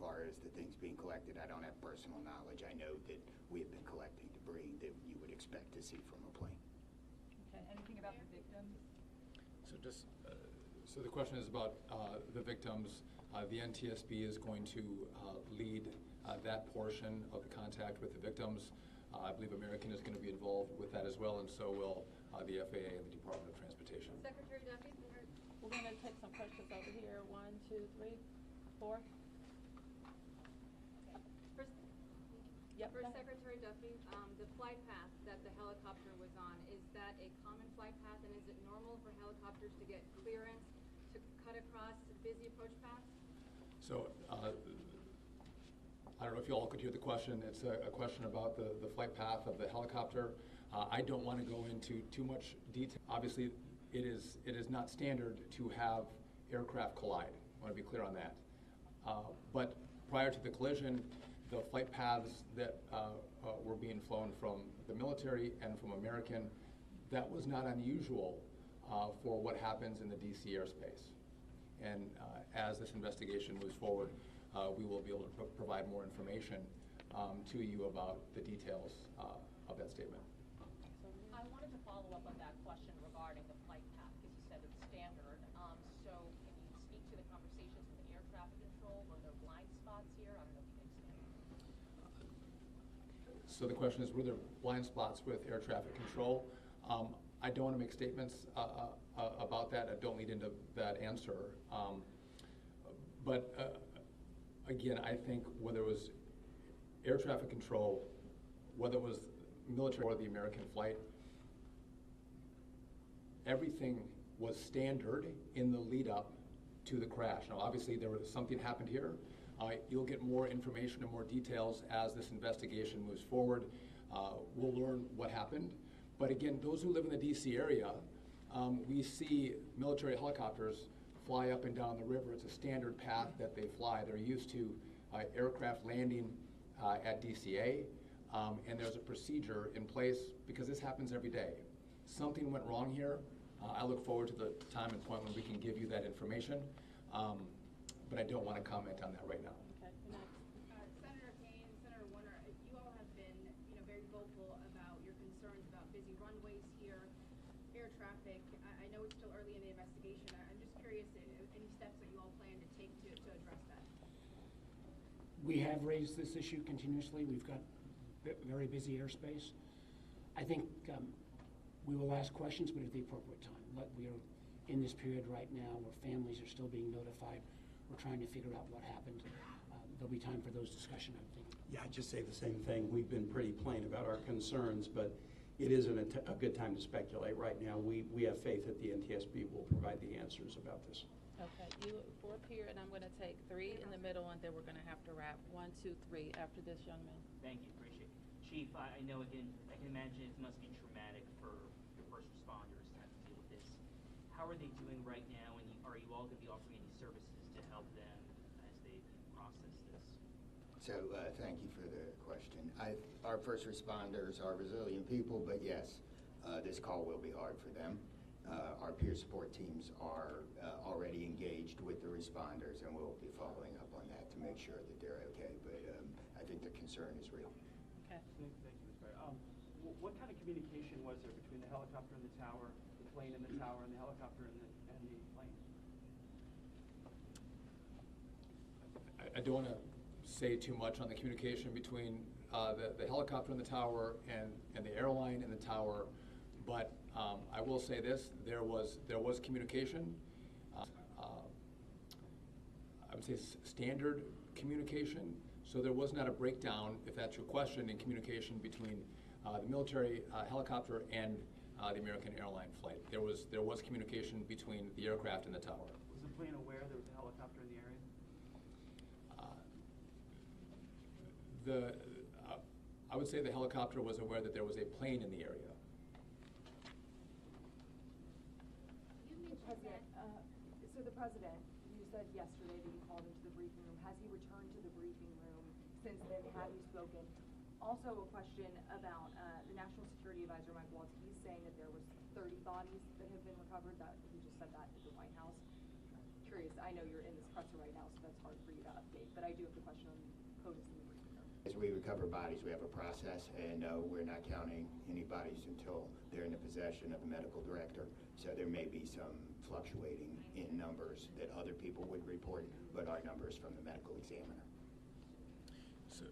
far as the things being collected, I don't have personal knowledge. I know that we have been collecting debris that you would expect to see from a plane. Okay, anything about the victims? So the question is about the victims. The NTSB is going to lead that portion of the contact with the victims. I believe American is going to be involved with that as well, and so will the FAA and the Department of Transportation. Secretary Duffy? We're going to take some questions over here. 1, 2, 3, 4. First, Secretary Duffy, the flight path that the helicopter was on, is that a common flight path, and is it normal for helicopters to get clearance to cut across busy approach paths? So I don't know if you all could hear the question. It's a question about the flight path of the helicopter. I don't want to go into too much detail. Obviously, it is not standard to have aircraft collide. I want to be clear on that. But prior to the collision, the flight paths that were being flown from the military and from American, that was not unusual for what happens in the DC airspace. And as this investigation moves forward, we will be able to provide more information to you about the details of that statement. I wanted to follow up on that question regarding the flight path, because you said it's standard. So can you speak to the conversations with the air traffic control? Were there blind spots here? I don't know if you can expand. So the question is, were there blind spots with air traffic control? I don't want to make statements about that. I don't lead into that answer. But again, I think whether it was air traffic control, whether it was military or the American flight, everything was standard in the lead up to the crash. Now, obviously, there was something happened here. You'll get more information and more details as this investigation moves forward. We'll learn what happened. But again, those who live in the DC area, we see military helicopters fly up and down the river. It's a standard path that they fly. They're used to aircraft landing at DCA, and there's a procedure in place because this happens every day. Something went wrong here. I look forward to the time and point when we can give you that information, but I don't want to comment on that right now. Okay, next. Senator Kaine, Senator Warner, you all have been, very vocal about your concerns about busy runways here, air traffic. I know it's still early in the investigation. I'm just curious, any steps that you all plan to take to address that? We have raised this issue continuously. We've got very busy airspace. I think we will ask questions, but at the appropriate time. We are in this period right now where families are still being notified. We're trying to figure out what happened. There'll be time for those discussions, I think. Yeah, I'd just say the same thing. We've been pretty plain about our concerns, but it isn't a good time to speculate right now. We have faith that the NTSB will provide the answers about this. Okay, you 4 up here, and I'm going to take 3 in the middle, and then we're going to have to wrap. 1, 2, 3 after this young man. Thank you, appreciate it. Chief, I know, again, I can imagine it must be traumatic for your first responders to have to deal with this. How are they doing right now, and are you all going to be offering any services to help them as they process this? So thank you for the question. Our first responders are resilient people, but yes, this call will be hard for them. Our peer support teams are already engaged with the responders, and we'll be following up on that to make sure that they're okay. But I think the concern is real. Okay. Thank you, Ms. Barry. What kind of communication was there between the helicopter and the tower, the plane and the tower, and the helicopter and the plane? I don't want to say too much on the communication between the helicopter and the tower and the airline and the tower, but I will say this: there was communication. I would say standard communication. So there was not a breakdown, if that's your question, in communication between the military helicopter and the American airline flight. There was communication between the aircraft and the tower. Was the plane aware there was a helicopter in the area? I would say the helicopter was aware that there was a plane in the area. So the president, you said yesterday that you called into the briefing room. Has he returned to the briefing room since then? Have you spoken? Also a question about the National Security Advisor, Mike Waltz. He's saying that there was 30 bodies that have been recovered. That he just said that at the White House. Curious, I know you're in this presser right now, so that's hard for you to update, but I do have the the question on POTUS in the briefing room. As we recover bodies, we have a process, and we're not counting any bodies until they're in the possession of the medical director. So there may be some fluctuating in numbers that other people would report, but our numbers from the medical examiner.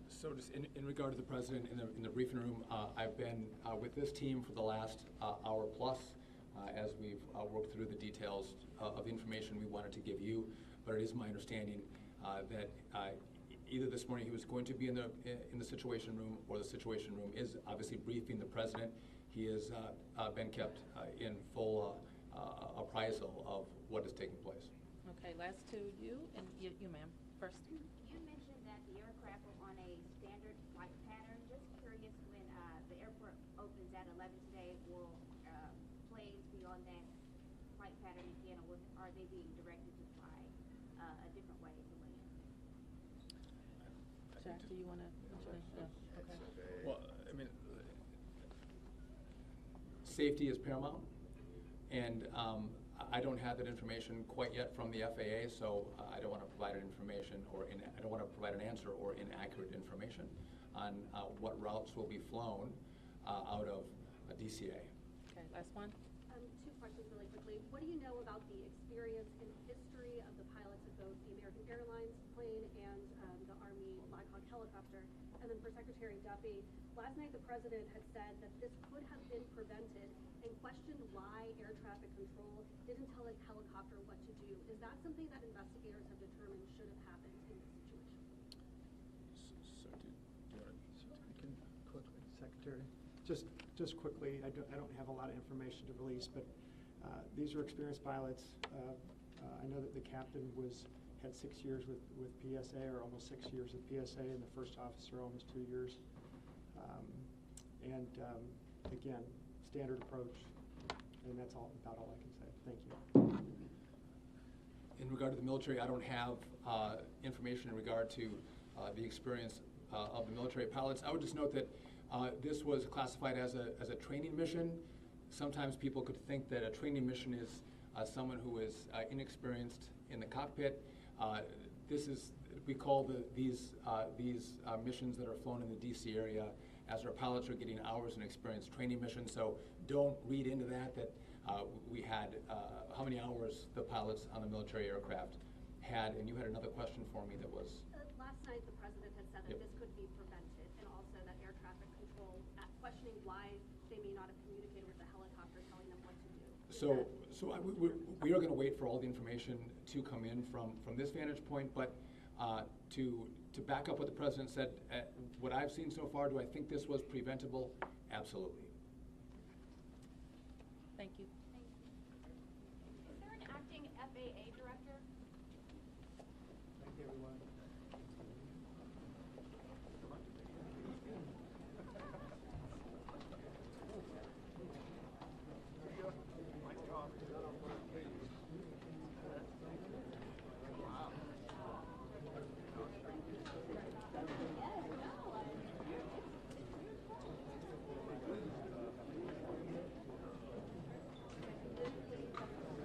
So just in regard to the president in the briefing room, I've been with this team for the last hour plus as we've worked through the details of the information we wanted to give you. But it is my understanding that either this morning he was going to be in the Situation Room, or the Situation Room is obviously briefing the president. He has been kept in full appraisal of what is taking place. Okay, last to you, and you ma'am, first. You mentioned that the aircraft was on a standard flight pattern. Just curious, when the airport opens at 11 today, will planes be on that flight pattern again, or are they being directed to fly a different way to land? Jack, do you want to mention it? Okay. Well, I mean, safety is paramount, and I don't have that information quite yet from the FAA, so I don't want to provide an information I don't want to provide an answer or inaccurate information on what routes will be flown out of DCA. Okay, last one. Two questions really quickly. What do you know about the experience and history of the pilots of both the American Airlines plane and the Army Black Hawk helicopter? And then for Secretary Duffy, last night the president had said that this could have been prevented and questioned why air traffic control didn't tell a helicopter what to do. Is that something that investigators have determined should have happened in this situation? So do you want to? I can quickly, Secretary. Just quickly, I don't have a lot of information to release, but these are experienced pilots. I know that the captain had 6 years with PSA, or almost 6 years with PSA, and the first officer almost 2 years. Again, standard approach, and that's about all I can say. Thank you. In regard to the military, I don't have information in regard to the experience of the military pilots. I would just note that this was classified as a training mission. Sometimes people could think that a training mission is someone who is inexperienced in the cockpit. We call these missions that are flown in the DC area as our pilots are getting hours in experience training missions. So don't read into that we had how many hours the pilots on the military aircraft had. And you had another question for me that was? Last night the president had said that this could be prevented, and also that air traffic control, questioning why they may not have communicated with the helicopter telling them what to do. We are going to wait for all the information to come in from this vantage point, but to back up what the president said, what I've seen so far, do I think this was preventable? Absolutely. Thank you. Is there an acting FAA director? Thank you, everyone.